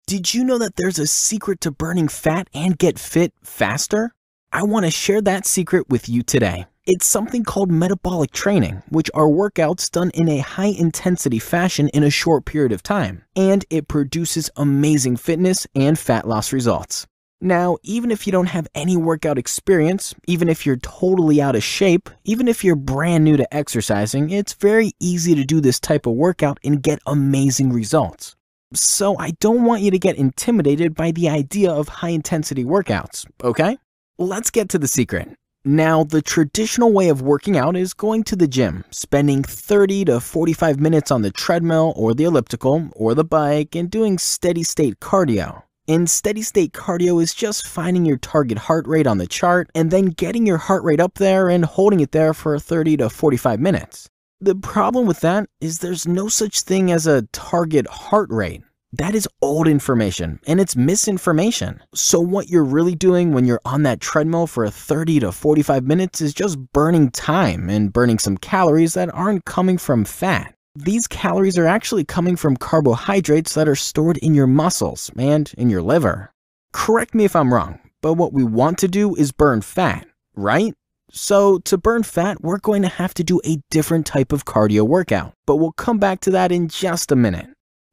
Did you know that there's a secret to burning fat and get fit faster? I want to share that secret with you today. It's something called metabolic training, which are workouts done in a high-intensity fashion in a short period of time, and it produces amazing fitness and fat loss results. Now, even if you don't have any workout experience, even if you're totally out of shape, even if you're brand new to exercising, it's very easy to do this type of workout and get amazing results. So I don't want you to get intimidated by the idea of high-intensity workouts, okay? Let's get to the secret. Now, the traditional way of working out is going to the gym, spending 30 to 45 minutes on the treadmill or the elliptical or the bike and doing steady-state cardio. And steady-state cardio is just finding your target heart rate on the chart and then getting your heart rate up there and holding it there for 30 to 45 minutes. The problem with that is there's no such thing as a target heart rate. That is old information and it's misinformation. So what you're really doing when you're on that treadmill for 30 to 45 minutes is just burning time and burning some calories that aren't coming from fat. These calories are actually coming from carbohydrates that are stored in your muscles and in your liver. Correct me if I'm wrong, but what we want to do is burn fat, right? So to burn fat, we're going to have to do a different type of cardio workout, but we'll come back to that in just a minute.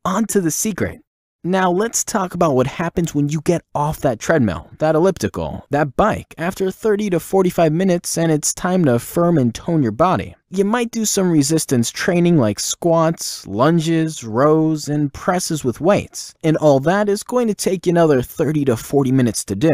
On to the secret. Now let's talk about what happens when you get off that treadmill, that elliptical, that bike after 30 to 45 minutes and it's time to firm and tone your body. You might do some resistance training like squats, lunges, rows, and presses with weights, and all that is going to take you another 30 to 40 minutes to do.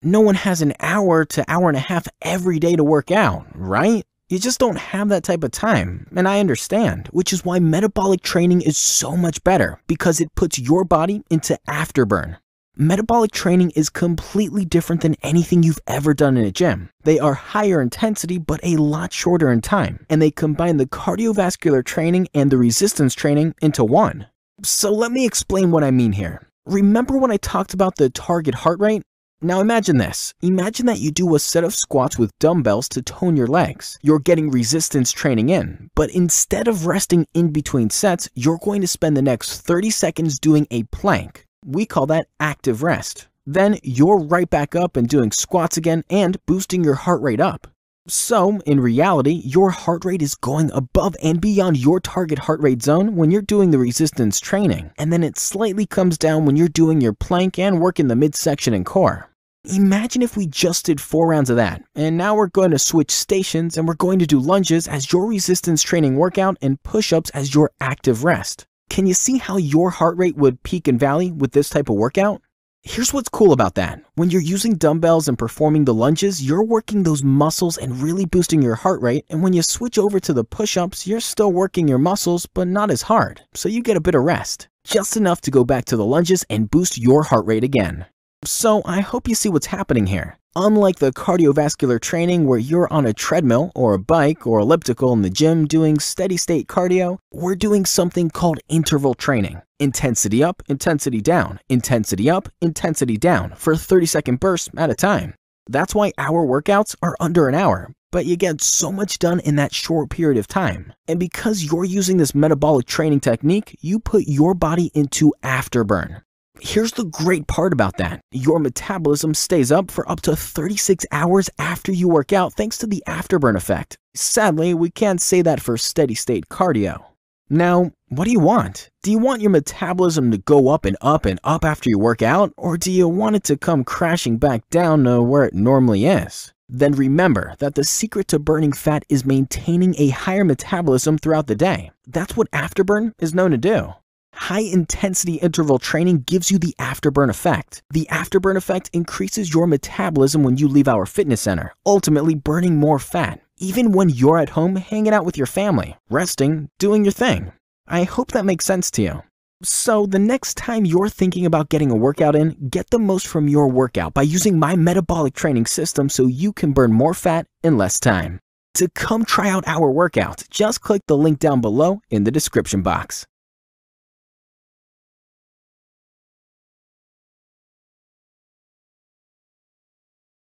No one has an hour to hour and a half every day to work out, right? You just don't have that type of time, and I understand, which is why metabolic training is so much better, because it puts your body into afterburn. Metabolic training is completely different than anything you've ever done in a gym. They are higher intensity, but a lot shorter in time, and they combine the cardiovascular training and the resistance training into one. So let me explain what I mean here. Remember when I talked about the target heart rate? Now imagine this. Imagine that you do a set of squats with dumbbells to tone your legs. You're getting resistance training in, but instead of resting in between sets, you're going to spend the next 30 seconds doing a plank. We call that active rest. Then you're right back up and doing squats again and boosting your heart rate up. So, in reality, your heart rate is going above and beyond your target heart rate zone when you're doing the resistance training, and then it slightly comes down when you're doing your plank and working the midsection and core. Imagine if we just did 4 rounds of that, and now we're going to switch stations and we're going to do lunges as your resistance training workout and push-ups as your active rest. Can you see how your heart rate would peak and valley with this type of workout? Here's what's cool about that. When you're using dumbbells and performing the lunges, you're working those muscles and really boosting your heart rate, and when you switch over to the push-ups, you're still working your muscles, but not as hard, so you get a bit of rest. Just enough to go back to the lunges and boost your heart rate again. So I hope you see what's happening here. Unlike the cardiovascular training where you're on a treadmill or a bike or elliptical in the gym doing steady-state cardio, we're doing something called interval training. Intensity up, intensity down, intensity up, intensity down for 30-second bursts at a time. That's why our workouts are under an hour, but you get so much done in that short period of time. And because you're using this metabolic training technique, you put your body into afterburn. Here's the great part about that. Your metabolism stays up for up to 36 hours after you work out thanks to the afterburn effect. Sadly, we can't say that for steady-state cardio. Now, what do you want? Do you want your metabolism to go up and up and up after you work out, or do you want it to come crashing back down to where it normally is? Then remember that the secret to burning fat is maintaining a higher metabolism throughout the day. That's what afterburn is known to do. High-intensity interval training gives you the afterburn effect. The afterburn effect increases your metabolism when you leave our fitness center, ultimately burning more fat, even when you're at home hanging out with your family, resting, doing your thing. I hope that makes sense to you. So the next time you're thinking about getting a workout in, get the most from your workout by using my metabolic training system so you can burn more fat in less time. To come try out our workout, just click the link down below in the description box.